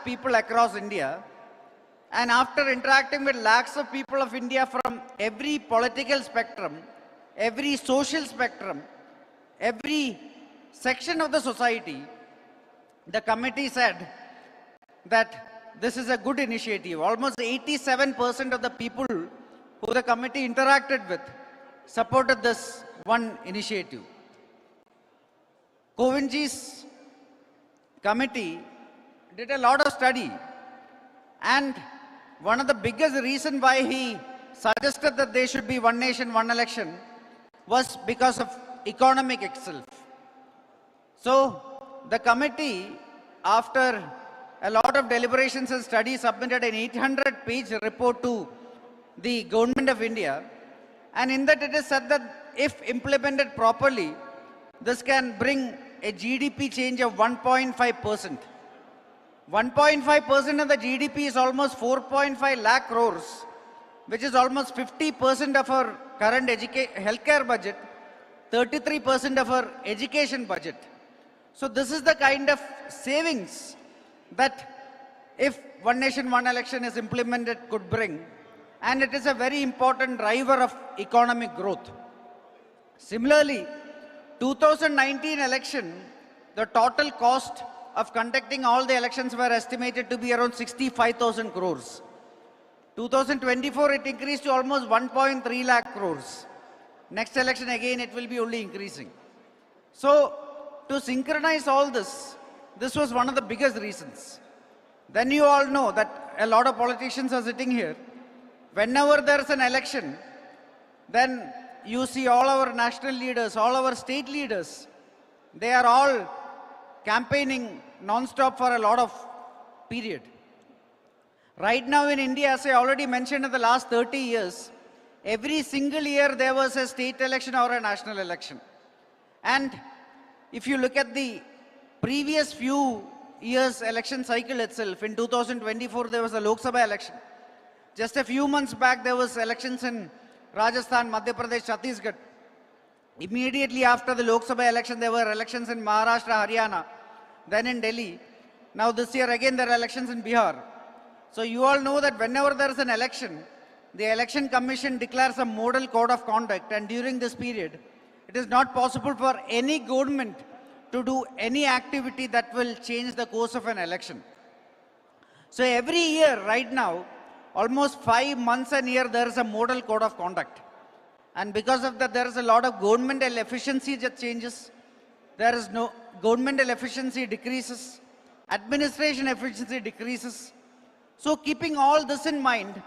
of people across India. And after interacting with lakhs of people of India from every political spectrum, every social spectrum, every section of the society, the committee said that this is a good initiative. Almost 87% of the people who the committee interacted with supported this one initiative. Kovindji's committee did a lot of study, and one of the biggest reasons why he suggested that there should be one nation, one election was because of economic itself. So the committee, after a lot of deliberations and studies, submitted an 800-page report to the government of India, and in that it is said that if implemented properly, this can bring a GDP change of 1.5%. 1.5% of the GDP is almost 4.5 lakh crores, which is almost 50% of our current healthcare budget, 33% of our education budget. So this is the kind of savings that if one nation, one election is implemented could bring, and it is a very important driver of economic growth. Similarly, 2019 election, the total cost of conducting all the elections were estimated to be around 65,000 crores. 2024, it increased to almost 1.3 lakh crores. Next election again, it will be only increasing. So to synchronize all this, this was one of the biggest reasons. Then you all know that a lot of politicians are sitting here. Whenever there's an election, then you see all our national leaders, all our state leaders, they are all campaigning non-stop for a lot of period. Right now in India, as I already mentioned, in the last 30 years, every single year there was a state election or a national election. And if you look at the previous few years election cycle itself, in 2024 there was a Lok Sabha election. Just a few months back there was elections in Rajasthan, Madhya Pradesh, Chhattisgarh. Immediately after the Lok Sabha election, there were elections in Maharashtra, Haryana, then in Delhi. Now this year again there are elections in Bihar. So you all know that whenever there is an election, the Election Commission declares a model code of conduct, and during this period, it is not possible for any government to do any activity that will change the course of an election. So every year right now, almost 5 months a year, there is a model code of conduct. And because of that, there is a lot of governmental efficiency that changes. There is no governmental efficiency decreases. Administration efficiency decreases. So keeping all this in mind,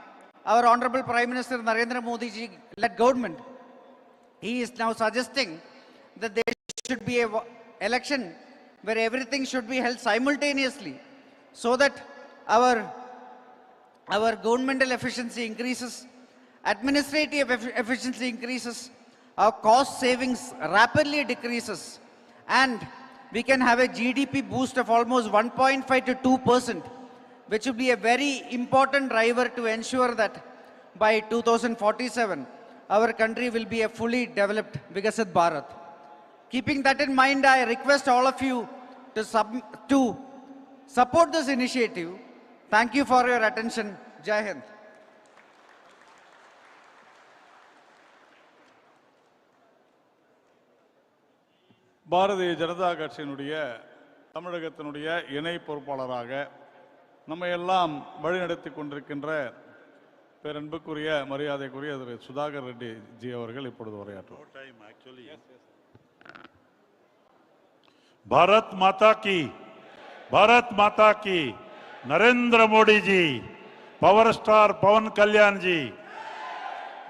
our Honorable Prime Minister Narendra Modi ji led government, he is now suggesting that there should be an election where everything should be held simultaneously so that our governmental efficiency increases, administrative efficiency increases, our cost savings rapidly decreases, and we can have a GDP boost of almost 1.5 to 2%, which will be a very important driver to ensure that by 2047, our country will be a fully developed Vikasit Bharat. Keeping that in mind, I request all of you to support this initiative. Thank you for your attention. Jai Hind. Bharatiya Janata கட்சியினுடைய தமிழகத்தினுடைய இணை பொறுப்பாளராக நம்மை எல்லாம் வழிநடத்தி கொண்டிருக்கின்ற பேரன்புக்குரிய மரியாதைக்குரிய திரு Sudhakar Reddy G அவர்கள் இப்பொழுது உரையாற்றுவார். भारत माता की, भारत माता की, नरेंद्र मोदी जी, पावर स्टार पवन कल्याण जी,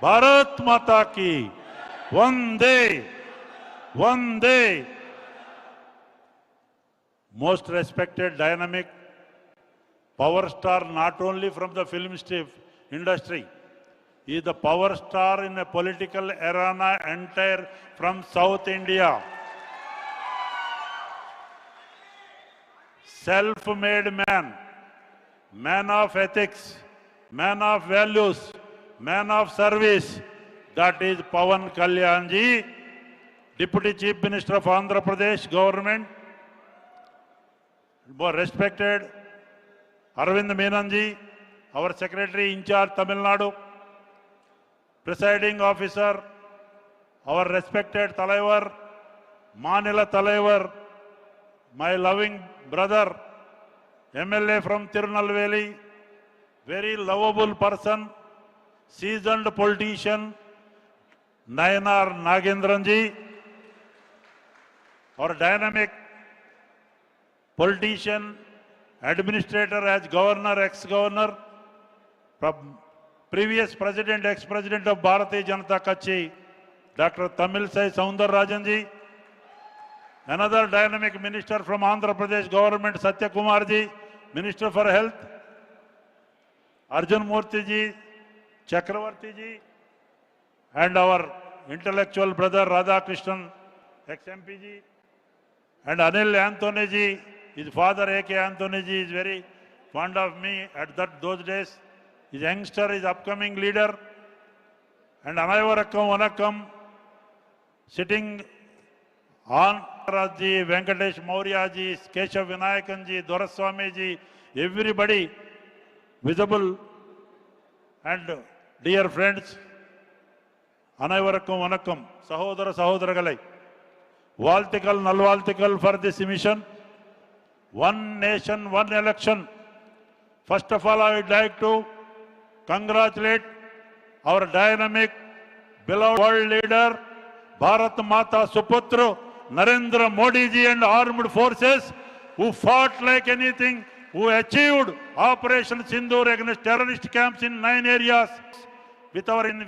भारत माता की, वंदे वंदे. Most respected, dynamic power star, not only from the film industry, he is the power star in a political arena entire from South India. Self-made man, man of ethics, man of values, man of service. That is Pawan Kalyan ji, Deputy Chief Minister of Andhra Pradesh government. Respected Arvind Menanji, our Secretary in charge Tamil Nadu, Presiding Officer, our respected Talaivar, Manila Talaivar, my loving brother, MLA from Tirunelveli, very lovable person, seasoned politician, Nayanar Nagendranji, our dynamic politician, administrator as governor, ex-governor, previous president, ex-president of Bharatiya Janata Kachhi, Dr. Tamil Sai Soundararajan, another dynamic minister from Andhra Pradesh government, Satya Kumarji, Minister for Health, Arjun Murthy ji, Chakravarti ji, and our intellectual brother Radha Krishnan, ex-MP ji, and Anil Anthony ji, his father A.K. Anthony ji is very fond of me at those days. His youngster is upcoming leader. And Anayavarakam Vanakam, sitting on Rajji, Venkatesh Maurya ji, Keshav Vinayakan ji, Doraswamy ji, everybody visible. And dear friends, Anayavarakam Vanakam, Sahodara Sahodaragalai, Valtikal Nalvaltikal for this mission. One nation, one election. First of all, I would like to congratulate our dynamic, beloved world leader, Bharat Mata Suputra, Narendra Modi ji and armed forces who fought like anything, who achieved Operation Sindoor against terrorist camps in 9 areas within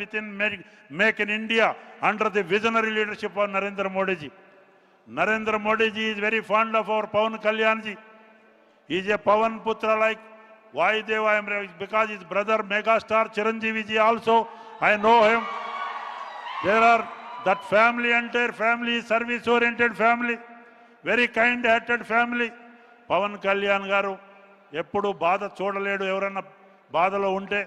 Make in India under the visionary leadership of Narendra Modi ji. Narendra Modi ji is very fond of our Pawan Kalyan ji. He is a Pawan Putra like Vayudeva, because his brother megastar Chiranjeevi ji also, I know him. There are that family, entire family, service-oriented family, very kind-hearted family. Pawan Kalyan garu, eppudu baada chodaledu evaranna baadalo unte,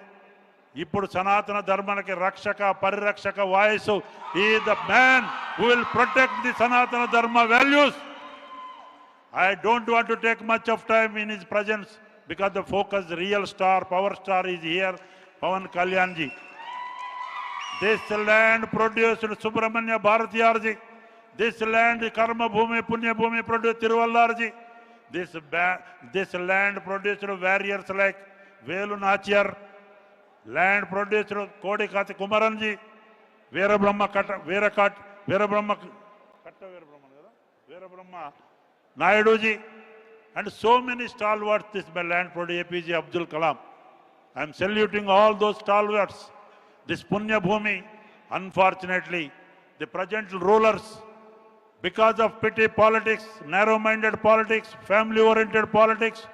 ippudu Sanatana Dharmanaki Rakshaka, Parirakshaka Vayasu. He is the man who will protect the Sanatana Dharma values. I don't want to take much of time in his presence because the focus, real star, power star is here, Pawan Kalyanji. This land produced Subramanya Bharatiyarji. This land Karma Bhumi, Punya Bhumi produced Tiruvallarji. This land produced warriors like Velu Nachiyar. Land produced Kodikati Kumaranji. Vera Brahma Naiduji, and so many stalwarts this land produced APJ Abdul Kalam. I am saluting all those stalwarts. This Punya Bhumi, unfortunately, the present rulers, because of petty politics, narrow-minded politics, family-oriented politics,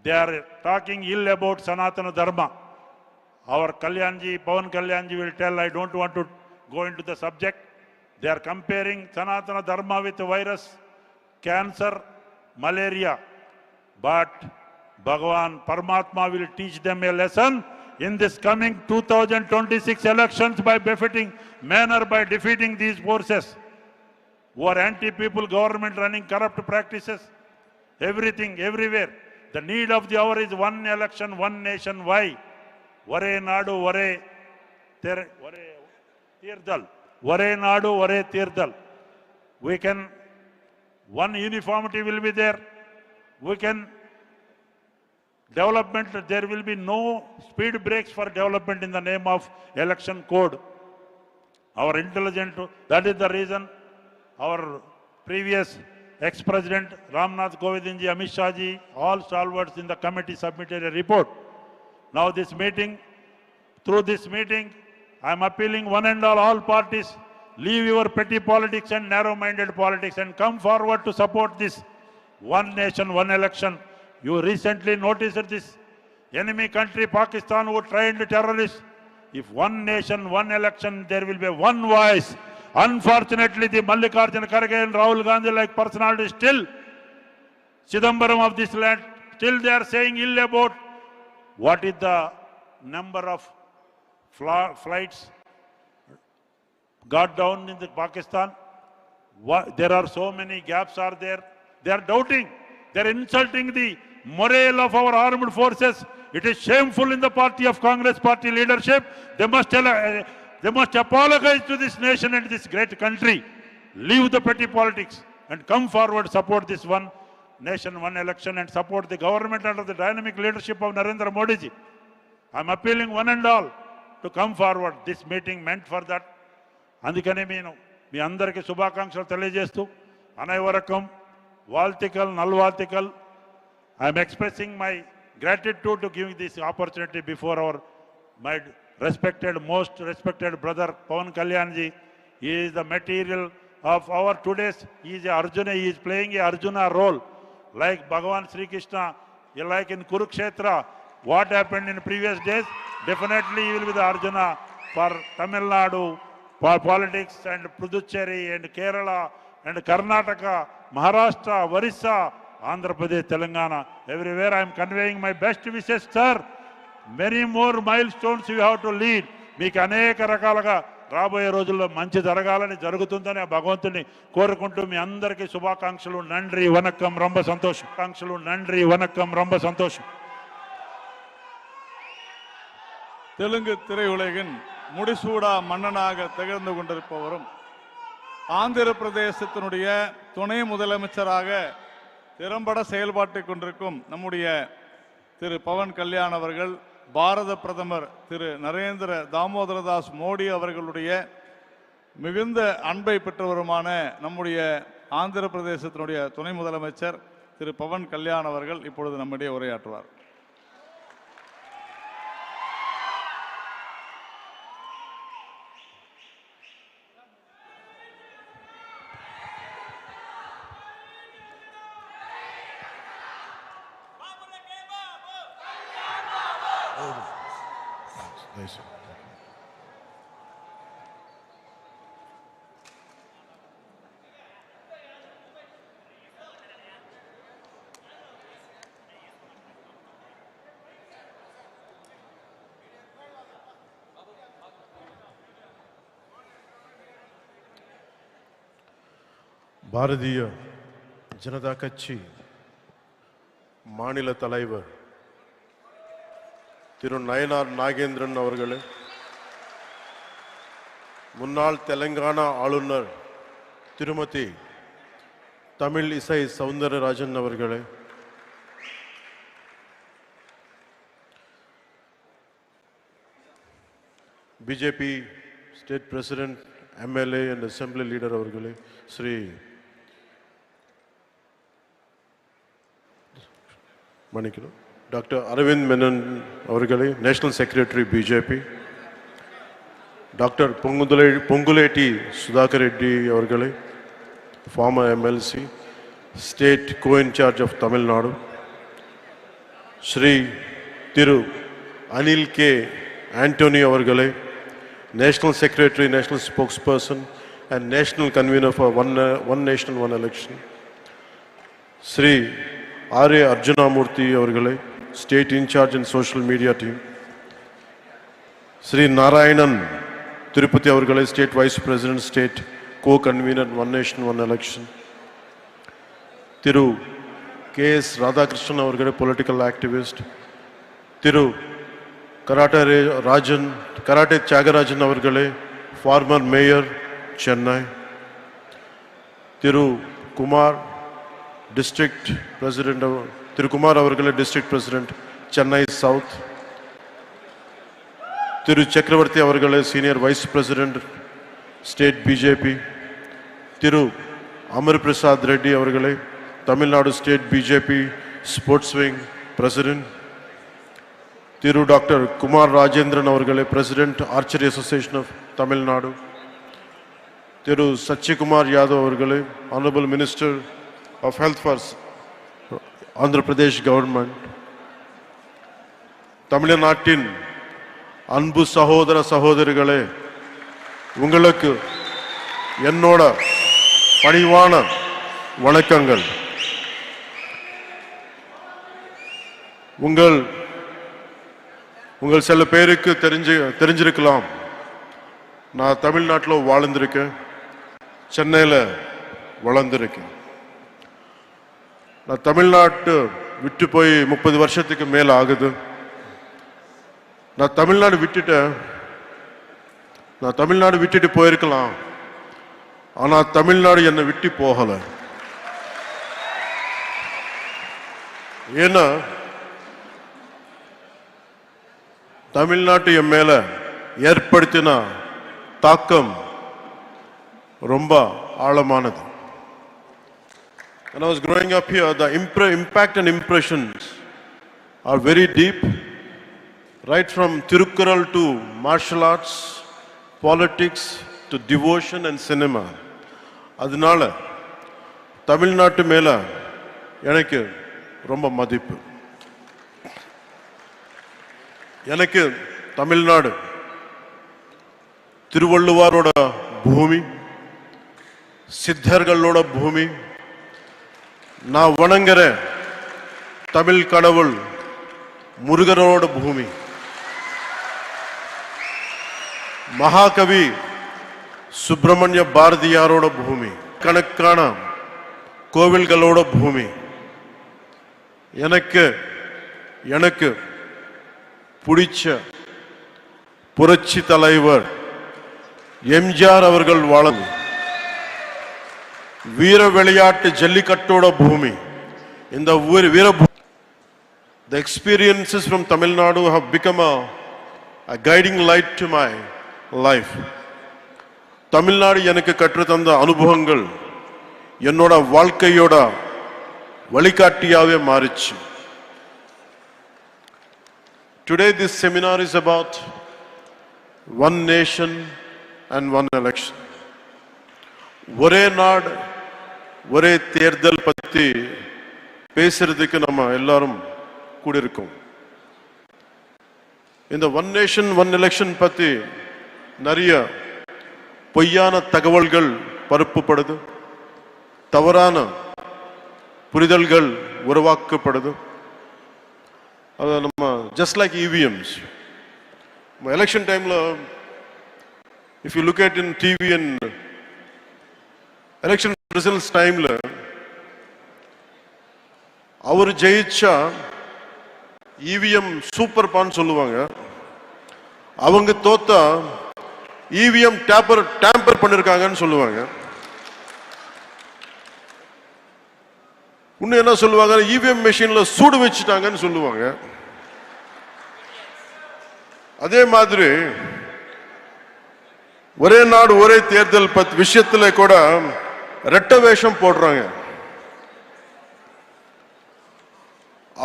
they are talking ill about Sanatana Dharma. Our Kalyanji, Pawan Kalyanji will tell, I don't want to go into the subject. They are comparing Sanatana Dharma with virus, cancer, malaria. But Bhagavan Paramatma will teach them a lesson in this coming 2026 elections by befitting manner, by defeating these forces who are anti-people government running corrupt practices, everything, everywhere. The need of the hour is one election, one nation. Why? Vare Nadu, Vare Tirdal. Vare Nadu, Vare Tirdal. We can, one uniformity will be there. We can, development, there will be no speed breaks for development in the name of election code. Our intelligent, that is the reason our previous ex-president Ramnath Kovindji, Amit Shah ji, all stalwarts in the committee submitted a report. Now this meeting, through this meeting, I am appealing one and all parties, leave your petty politics and narrow-minded politics and come forward to support this one nation, one election. You recently noticed this enemy country, Pakistan, who trained terrorists. If one nation, one election, there will be one voice. Unfortunately, the Mallikarjuna Kharge and Rahul Gandhi like personalities still, Chidambaram of this land, still they are saying ill about what is the number of flights got down in the Pakistan. There are so many gaps are there. They are doubting. They are insulting the morale of our armed forces. It is shameful in the party of Congress party leadership. They must apologize to this nation and this great country. Leave the petty politics and come forward, support this one nation, one election, and support the government under the dynamic leadership of Narendra Modi ji. I am appealing one and all to come forward. This meeting meant for that. అందుకని మీ అందరికీ శుభాకాంక్షలు తెలియజేస్తూ అనైవరకం వాల్తికల్ నల్వాల్తికల్ I am expressing my gratitude to giving this opportunity before my most respected brother Pawan Kalyan ji. He is the material of our today's. He is Arjuna. He is playing a Arjuna role, like Bhagavan Sri Krishna, like in Kurukshetra. What happened in previous days? Definitely he will be the Arjuna for Tamil Nadu, for politics, and Puducherry and Kerala and Karnataka, Maharashtra, Orissa, Andhra Pradesh, Telangana. Everywhere I am conveying my best wishes, sir. Many more milestones you have to lead. మీకు అనేక రకాలుగా రాబోయే రోజుల్లో మంచి జరగాలని జరుగుతుందని ఆ భగవంతుని కోరుకుంటూ మీ అందరికీ శుభాకాంక్షలు. நன்றி வணக்கம், ரொம்ப సంతోషం. ఆకాంక్షలు நன்றி வணக்கம், ரொம்ப సంతోషం. தெலுங்கு திரையுலகின் முடிசூடா மன்னனாக திகழ்ந்து கொண்டிருப்பவரும் ஆந்திர பிரதேசத்தினுடைய துணை முதலமைச்சராக திறம்பட செயல்பாட்டை கொண்டிருக்கும் நம்முடைய திரு பவன் கல்யாண் அவர்கள் பாரத பிரதமர் திரு நரேந்திர தாமோதரதாஸ் மோடி அவர்களுடைய மிகுந்த அன்பை பெற்றவருமான நம்முடைய ஆந்திர பிரதேசத்தினுடைய துணை முதலமைச்சர் திரு பவன் கல்யாண் அவர்கள் இப்பொழுது நம்மிடையே உரையாற்றுவார். பாரதிய ஜனதா கட்சி மாநில தலைவர் திரு நயனார் நாகேந்திரன் அவர்களே, முன்னாள் தெலங்கானா ஆளுநர் திருமதி தமிழ் இசை சவுந்தரராஜன் அவர்களே, BJP state president MLA and Assembly Leader அவர்களே, ஸ்ரீ மணிக்கணும் டாக்டர் அரவிந்த் மேனன் அவர்களே, national secretary BJP, doctor Ponguleti Sudhakar Reddy அவர்களே, former MLC, state co-in-charge of Tamil Nadu, Shri Thiru Anil K Antony அவர்களே, national secretary, national spokesperson and national convener for one nation, one election, Shri R.A. Arjunamurthy அவர்களே, State in-charge and social media team, Sri Narayanan Tirupati அவர்களே, State Vice President, State Co-convener, One Nation, One Election, Thiru K.S. Radhakrishnan அவர்களே, political activist, Thiru Karate Tyagarajan அவர்களே, former mayor, Chennai, Thiru Kumar, District President of Thirukumar அவர்களே, District President, Chennai South, Thiru Chakravarti அவர்களே, Senior Vice President, State BJP, Thiru Amar Prasad Reddy அவர்களே, Tamil Nadu State BJP Sports Wing President, Thiru Dr. Kumar Rajendran அவர்களே, President, Archery Association of Tamil Nadu, Thiru Satchikumar Yadav அவர்களே, Honorable Minister of Health for Andhra Pradesh government, தமிழ்நாட்டின் அன்பு சகோதர சகோதரிகளே, உங்களுக்கு என்னோட பணிவான வணக்கங்கள். உங்கள் சில பேருக்கு தெரிஞ்சிருக்கலாம், நான் தமிழ்நாட்டில் வாழ்ந்திருக்கேன், சென்னையில் வளர்ந்திருக்கேன். நான் தமிழ்நாட்டு விட்டு போய் 30 வருஷத்துக்கு மேல ஆகுது. நான் தமிழ்நாடு விட்டுட்டு போயிருக்கலாம். ஆனா தமிழ்நாடு என்னை விட்டு போகல. ஏன்னா தமிழ்நாட்டு என் மேல ஏற்படுத்தின தாக்கம் ரொம்ப ஆழமானது. When I was growing up here, the impact and impressions are very deep, right from Tirukkural to martial arts, politics to devotion and cinema. அதனால தமிழ்நாட்டு மேல எனக்கு ரொம்ப மதிப்பு. எனக்கு தமிழ்நாடு திருவள்ளுவரோட பூமி, சித்தர்களோட பூமி, நான் வணங்குற தமிழ் கடவுள் முருகரோட பூமி, மகாகவி சுப்பிரமணிய பாரதியாரோட பூமி, கணக்கான கோவில்களோட பூமி. எனக்கு பிடிச்ச புரட்சி தலைவர் எம்ஜிஆர் அவர்கள் வாழும் வீர விளையாட்டு ஜல்லிக்கட்டோட பூமி. இந்த வீர the experiences from Tamil Nadu have become a guiding light to my life. Tamil Nadu எனக்கு கற்று தந்த அனுபவங்கள் என்னோட வாழ்க்கையோட வழிகாட்டியாவே மாறிச்சு. Today this seminar is about one nation and one election. ஒரே நாடு ஒரே தேர்தல் பத்தி பேசுறதுக்கு நம்ம எல்லாரும் கூடியிருக்கோம். இந்த ஒன் நேஷன் ஒன் எலெக்ஷன் பத்தி நிறைய பொய்யான தகவல்கள் பரப்பப்படுது, தவறான புரிதல்கள் உருவாக்கப்படுது. அது நம்ம just like EVMs. எலெக்ஷன் டைம்ல if you look at in TV and election results டைம்ல அவர் ஜெயிச்சா EVM சூப்பர் பான் சொல்லுவாங்க, அவங்க தோத்தா EVM டேம்பர் பண்ணிருக்காங்கன்னு சொல்லுவாங்க. இன்னும் என்ன சொல்லுவாங்க, EVM மெஷின்ல சூடு வச்சுட்டாங்கன்னு சொல்லுவாங்க. அதே மாதிரி ஒரே நாடு ஒரே தேர்தல் விஷயத்துல கூட ரெட்ட வேஷம் போடுறாங்க.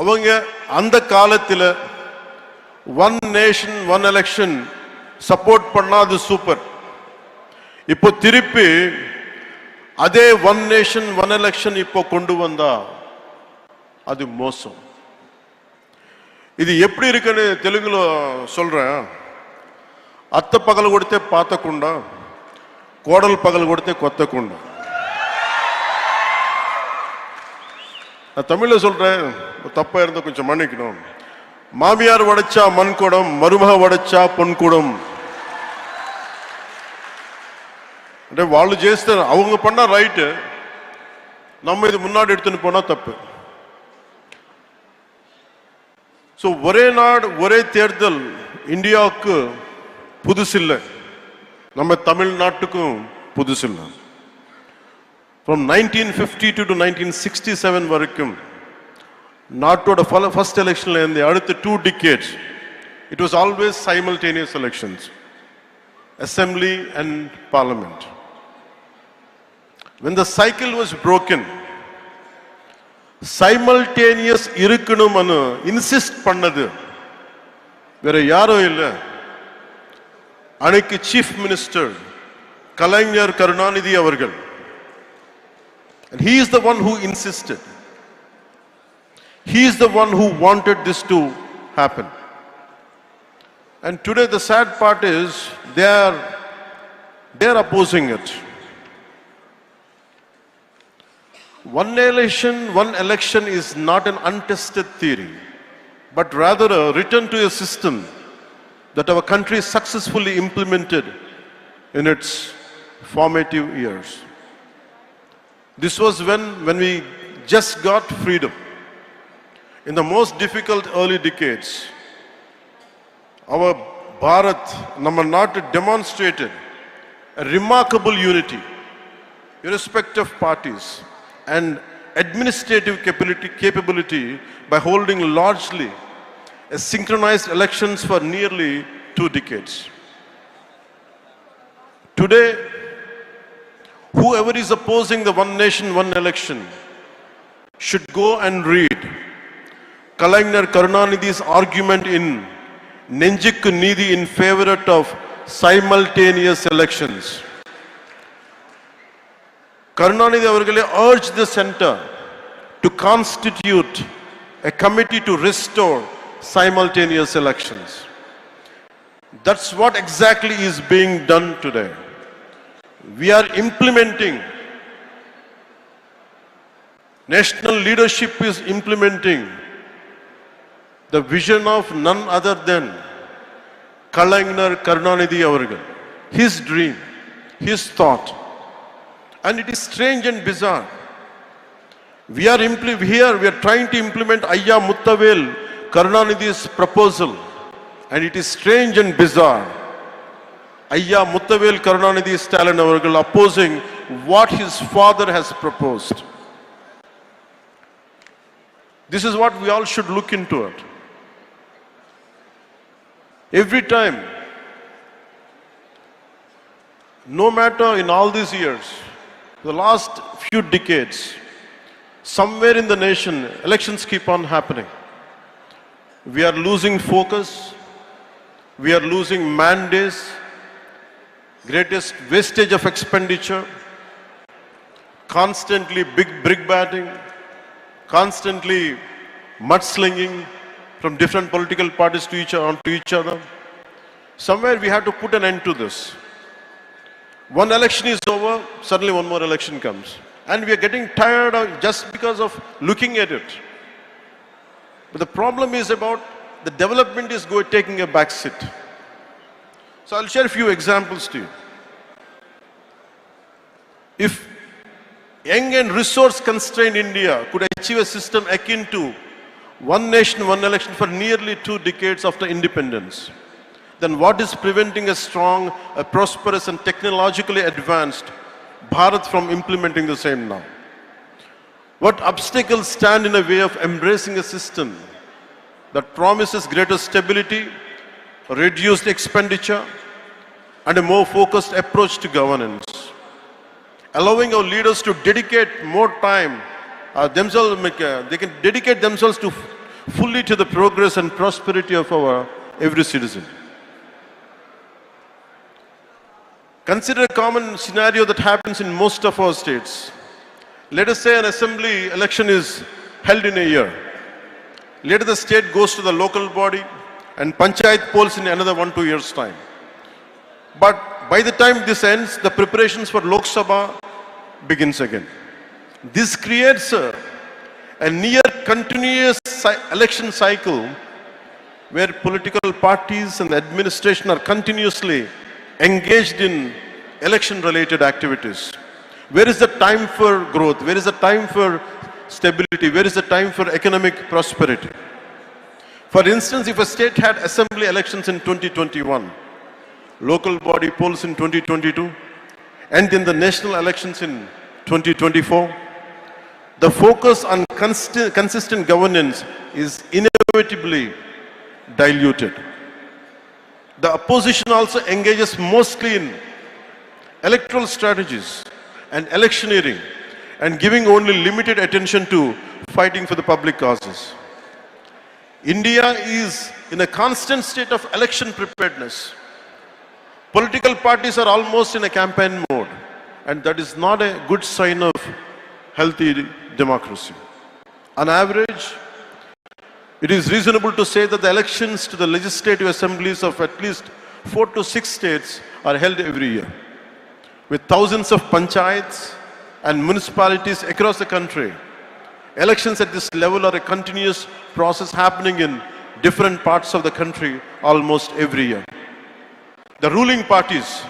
அவங்க அந்த காலத்துல one nation one election support பண்ணா அது சூப்பர். இப்போ திருப்பி அதே ஒன் நேஷன் ஒன் எலெக்ஷன் இப்போ கொண்டு வந்தா அது மோசம். இது எப்படி இருக்குன்னு தெலுங்குல சொல்றேன். అత్త పగలు కొడితే పాతకుండా, కోడలు పగలు కొడితే కొత్తకుండా. நான் தமிழ்ல சொல்றேன், தப்பா இருந்தா கொஞ்சம் மன்னிக்கணும். மாமியார் வடைச்சா மண் குடம், மருமக வடைச்சா பொன் குடம். అంటే వాళ్ళు చేస్తే அவங்க பண்ணா ரைட், நம்ம இது முன்னாடி எடுத்துன்னு போனா தப்பு. ஸோ ஒரே நாடு ஒரே தேர்தல் இந்தியாவுக்கு புதுசில்லை, நம்ம தமிழ்நாட்டுக்கும் புதுசில்லை. From 1952 to 1967 வரைக்கும் நாட்டோட ஃபர்ஸ்ட் எலெக்ஷன்ல இருந்து அடுத்த 2 decades it was always simultaneous elections, assembly and parliament. When the cycle was broken, simultaneous இருக்கணும்னு இன்சிஸ்ட் பண்ணது வேற யாரோ இல்லை, அன்னைக்கு சீஃப் மினிஸ்டர் கலைஞர் கருணாநிதி அவர்கள். And he is the one who insisted. He is the one who wanted this to happen. And today the sad part is they are opposing it. One election is not an untested theory, but rather a return to a system that our country successfully implemented in its formative years. This was when we just got freedom. In the most difficult early decades, our Bharat, Namma Natu demonstrated a remarkable unity, irrespective of parties, and administrative capability by holding largely a synchronized elections for nearly 2 decades. Today, whoever is opposing the one nation, one election should go and read Kalainar Karunanidhi's argument in Nenjikku Needhi in favor of simultaneous elections. Karunanidhi avargale urged the center to constitute a committee to restore simultaneous elections. That's what exactly is being done today. We are implementing, national leadership is implementing the vision of none other than Kalainar Karunanidhi avargal. His dream, his thought. And it is strange and bizarre. We are trying to implement Ayya Muttavel Karunanidhi's proposal. And it is strange and bizarre. Ayya Muttavel Karunanidhi Stalin avargal opposing what his father has proposed. This is what we all should look into it. Every time, no matter in all these years, the last few decades, somewhere in the nation, elections keep on happening. We are losing focus, we are losing mandates, greatest wastage of expenditure, constantly big brick batting, constantly mudslinging from different political parties to each other. Somewhere we have to put an end to this. One election is over, suddenly one more election comes. And we are getting tired of just because of looking at it. But the problem is about the development is taking a back seat. So I'll share a few examples to you. If young and resource-constrained India could achieve a system akin to one nation, one election for nearly 2 decades after independence, then what is preventing a strong, a prosperous and technologically advanced Bharat from implementing the same now? What obstacles stand in the way of embracing a system that promises greater stability, reduced expenditure, and a more focused approach to governance? Allowing our leaders to dedicate more time, they can dedicate themselves fully to the progress and prosperity of our every citizen. Consider a common scenario that happens in most of our states. Let us say an assembly election is held in a year. Later the state goes to the local body and panchayat polls in another 1-2 years' time. But by the time this ends, the preparations for Lok Sabha begins again. This creates a near continuous election cycle where political parties and the administration are continuously engaged in election-related activities. Where is the time for growth? Where is the time for stability? Where is the time for economic prosperity? For instance, if a state had assembly elections in 2021, local body polls in 2022, and then the national elections in 2024, the focus on consistent governance is inevitably diluted. The opposition also engages mostly in electoral strategies and electioneering and giving only limited attention to fighting for the public causes. India is in a constant state of election preparedness. Political parties are almost in a campaign mode, and that is not a good sign of healthy democracy. On average, it is reasonable to say that the elections to the legislative assemblies of at least 4 to 6 states are held every year. With thousands of panchayats and municipalities across the country, elections at this level are a continuous process happening in different parts of the country almost every year. The ruling parties,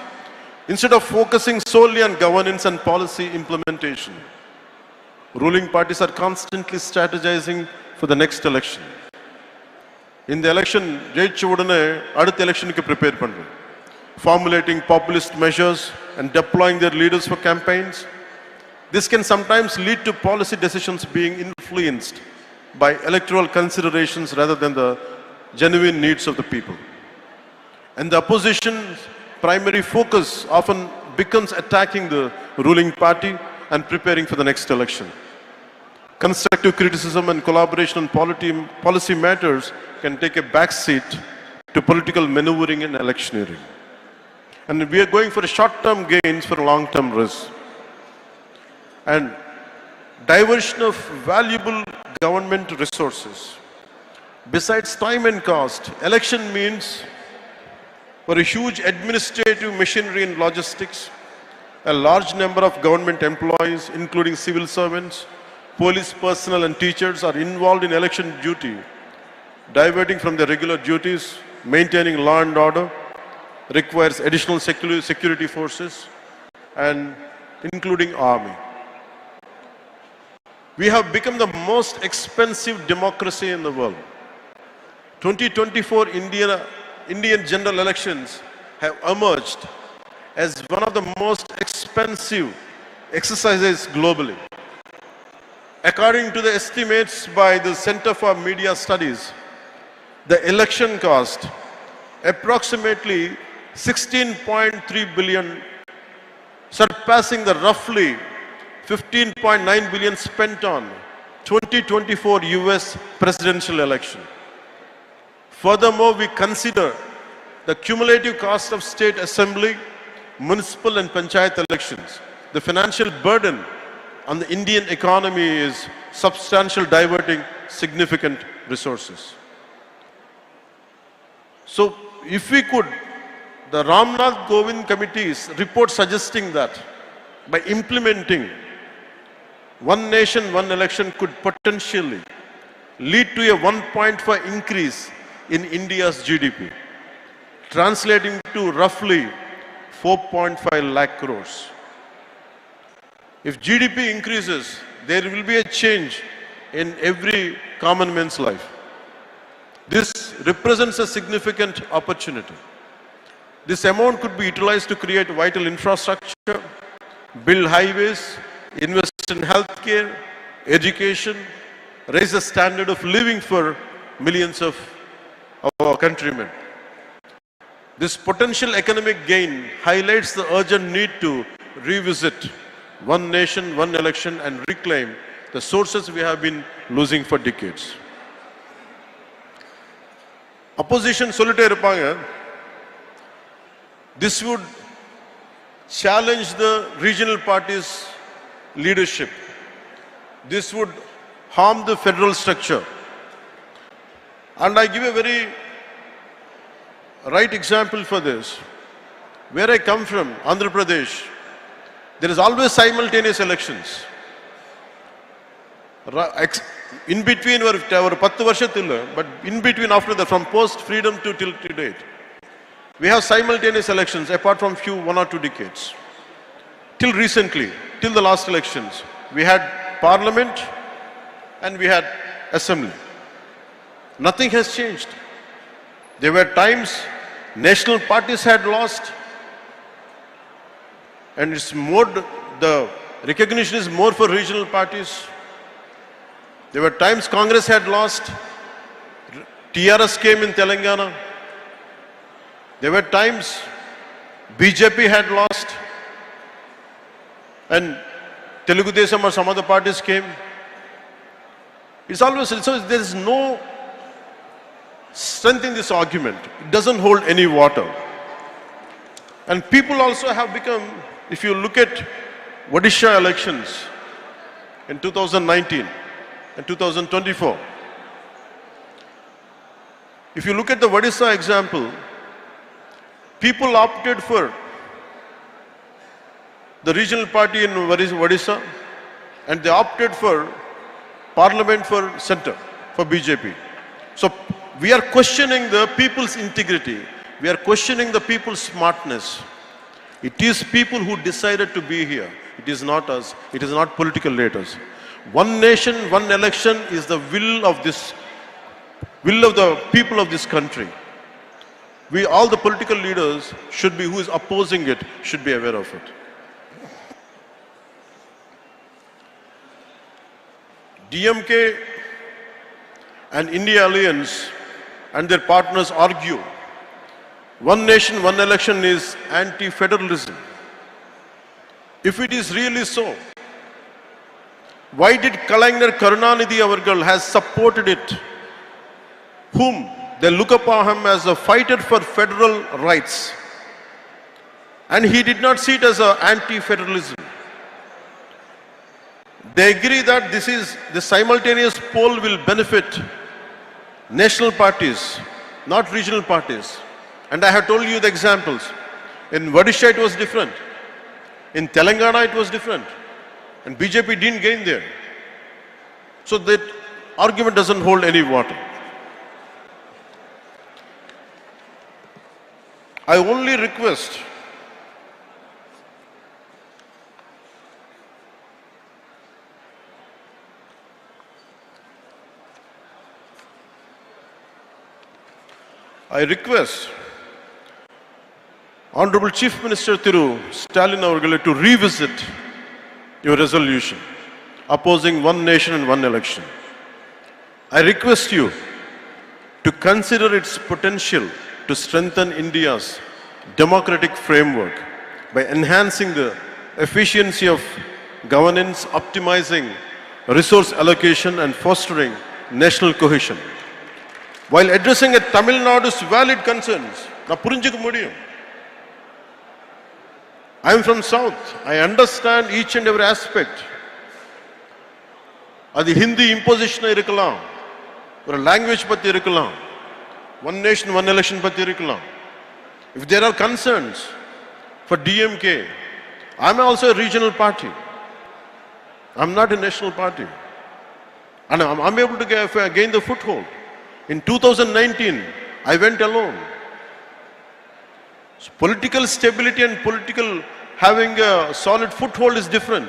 instead of focusing solely on governance and policy implementation, ruling parties are constantly strategizing for the next election. In the election, ஜெயிச்ச உடனே அடுத்த எலெக்ஷனுக்கு prepare பண்றோம். Formulating populist measures and deploying their leaders for campaigns. This can sometimes lead to policy decisions being influenced by electoral considerations rather than the genuine needs of the people. And the opposition's primary focus often becomes attacking the ruling party and preparing for the next election. Constructive criticism and collaboration on policy matters can take a backseat to political maneuvering and electioneering. And we are going for short-term gains for long-term risks. And diversion of valuable government resources. Besides time and cost, election means for a huge administrative machinery and logistics, a large number of government employees, including civil servants, police personnel and teachers are involved in election duty, diverting from their regular duties, maintaining law and order, requires additional security forces and including army. We have become the most expensive democracy in the world. 2024 Indian general elections have emerged as one of the most expensive exercises globally. According to the estimates by the Center for Media Studies, the election cost approximately 16.3 billion, surpassing the roughly 15.9 billion spent on 2024 US presidential election. Furthermore, we consider the cumulative cost of state assembly, municipal and panchayat elections. The financial burden on the Indian economy is substantial, diverting significant resources. So, if we could, the Ramnath Kovind Committee's report suggesting that by implementing one nation, one election could potentially lead to a 1.5 increase in India's GDP, translating to roughly 4.5 lakh crores. If GDP increases, there will be a change in every common man's life. This represents a significant opportunity. This amount could be utilized to create vital infrastructure, build highways, invest in healthcare, education, raise the standard of living for millions of our countrymen. This potential economic gain highlights the urgent need to revisit one nation, one election and reclaim the sources we have been losing for decades. Opposition சொல்லிட்டே இருப்பாங்க. This would challenge the regional parties' leadership. This would harm the federal structure. And I give a very right example for this. Where I come from, Andhra Pradesh, there is always simultaneous elections. In between, or 10 வருஷத்தில், but in between after that, from post-freedom to till date, we have simultaneous elections apart from few 1 or 2 decades. Till recently, till the last elections, we had parliament and we had assembly. Nothing has changed. There were times national parties had lost, and it's more, the recognition is more for regional parties. There were times Congress had lost, TRS came in Telangana. There were times BJP had lost, and Telugu Desam or some other parties came. It's always, so there is no strength in this argument. It doesn't hold any water. And people also have become, if you look at Odisha elections in 2019 and 2024, if you look at the Odisha example, people opted for the regional party in Odisha and they opted for parliament for center, for BJP. So we are questioning the people's integrity. We are questioning the people's smartness. It is people who decided to be here. It is not us. It is not political leaders. One nation, one election is the will of the people of this country. We, all the political leaders should be, who is opposing it, should be aware of it. DMK and India Alliance and their partners argue one nation, one election is anti-federalism. If it is really so, why did Kalaignar Karunanidhi avargal has supported it, whom they look upon him as a fighter for federal rights, and he did not see it as an anti-federalism? They agree that the simultaneous poll will benefit national parties, not regional parties. And I have told you the examples. In Odisha it was different. In Telangana it was different. And BJP didn't gain there. So that argument doesn't hold any water. I only request Honorable Chief Minister Thiru Stalin avargale to revisit your resolution opposing one nation and one election. I request you to consider its potential to strengthen India's democratic framework by enhancing the efficiency of governance, optimizing resource allocation and fostering national cohesion. While addressing a Tamil Nadu's valid concerns, I am from South. I understand each and every aspect. Adi Hindi imposition irukkalam, or language patti irukkalam, one nation, one election patti irukkalam. If there are concerns for DMK, I am also a regional party. I am not a national party. And I am able to gain the foothold. In 2019, I went alone. So political stability and political having a solid foothold is different.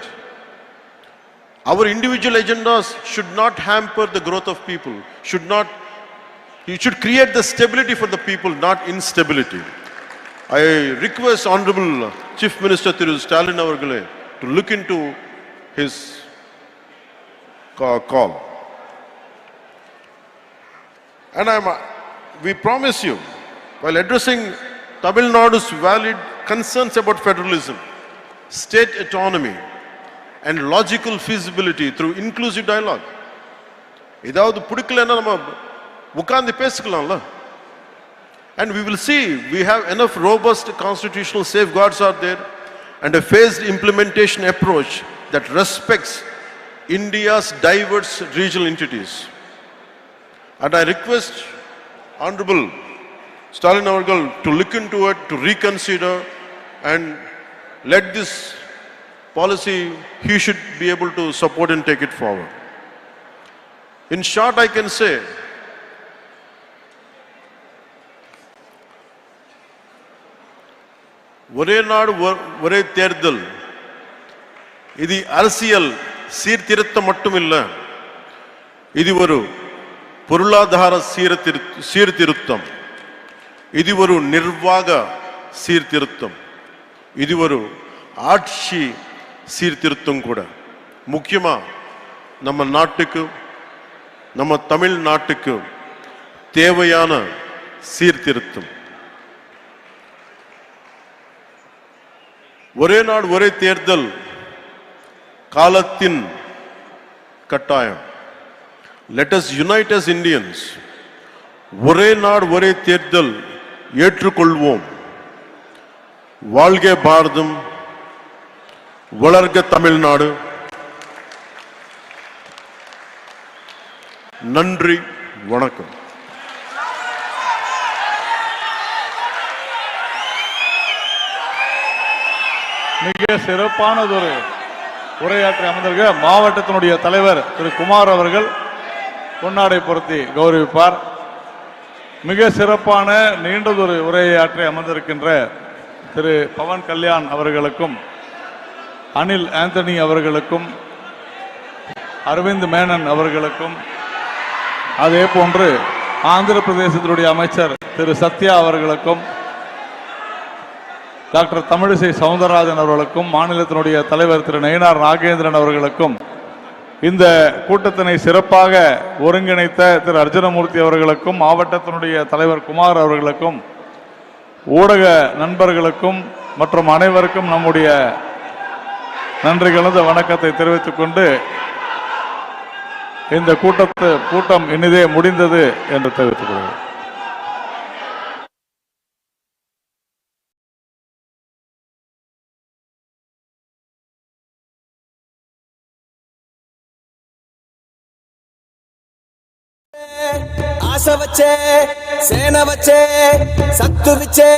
Our individual agendas should not hamper the growth of people. You should create the stability for the people, not instability. I request Honorable Chief Minister Thiru Stalin avargale to look into his call. And we promise you, while addressing Tamil Nadu's valid concerns about federalism, state autonomy, and logical feasibility through inclusive dialogue. Idavudhu pudikkalana nama ukandi pesikalamla. And we will see, we have enough robust constitutional safeguards out there and a phased implementation approach that respects India's diverse regional entities. And I request Honorable Stalin avargal to look into it, to reconsider, and let this policy, he should be able to support and take it forward. In short, I can say, ஒரே நாடு ஒரே தேர்தல் இது அரசியல் சீர்திருத்தம் மட்டுமில்ல, இது ஒரு பொருளாதார சீர்திருத்தம், இது ஒரு நிர்வாக சீர்திருத்தம், இது ஒரு ஆட்சி சீர்திருத்தம் கூட. முக்கியமா நம்ம நாட்டுக்கு, நம்ம தமிழ் நாட்டுக்கு தேவையான சீர்திருத்தம். ஒரே நாடு ஒரே தேர்தல் காலத்தின் கட்டாயம். Let us unite as Indians. ஒரே நாடு ஒரே தேர்தல் ஏற்றுக்கொள்வோம். வாழ்க பாரதம், வளர்க தமிழ்நாடு. நன்றி, வணக்கம். மிக சிறப்பானதொரு உரையாற்றி அமர்ந்திருக்க மாவட்டத்தினுடைய தலைவர் திரு குமார் அவர்கள் பொன்னாடை பொருத்தி கௌரவிப்பார். மிக சிறப்பான நீண்டதொரு உரையாற்றி அமர்ந்திருக்கின்ற திரு பவன் கல்யாண் அவர்களுக்கும், அனில் ஆந்தனி அவர்களுக்கும், அரவிந்த் மேனன் அவர்களுக்கும், அதே போன்று ஆந்திர பிரதேசத்தினுடைய அமைச்சர் திரு சத்யா அவர்களுக்கும், டாக்டர் தமிழிசை சவுந்தரராஜன் அவர்களுக்கும், மாநிலத்தினுடைய தலைவர் திரு நயினார் நாகேந்திரன் அவர்களுக்கும், இந்த கூட்டத்தினை சிறப்பாக ஒருங்கிணைத்த திரு அர்ஜுனமூர்த்தி அவர்களுக்கும், மாவட்டத்தினுடைய தலைவர் குமார் அவர்களுக்கும், ஊடக நண்பர்களுக்கும் மற்றும் அனைவருக்கும் நம்முடைய நன்றி கலந்த வணக்கத்தை தெரிவித்துக் கொண்டு இந்த கூட்டம் இனிதே முடிந்தது என்று தெரிவித்துக் கொள்கிறேன். ஆசை வச்சே சேன வச்சே சத்து வச்சே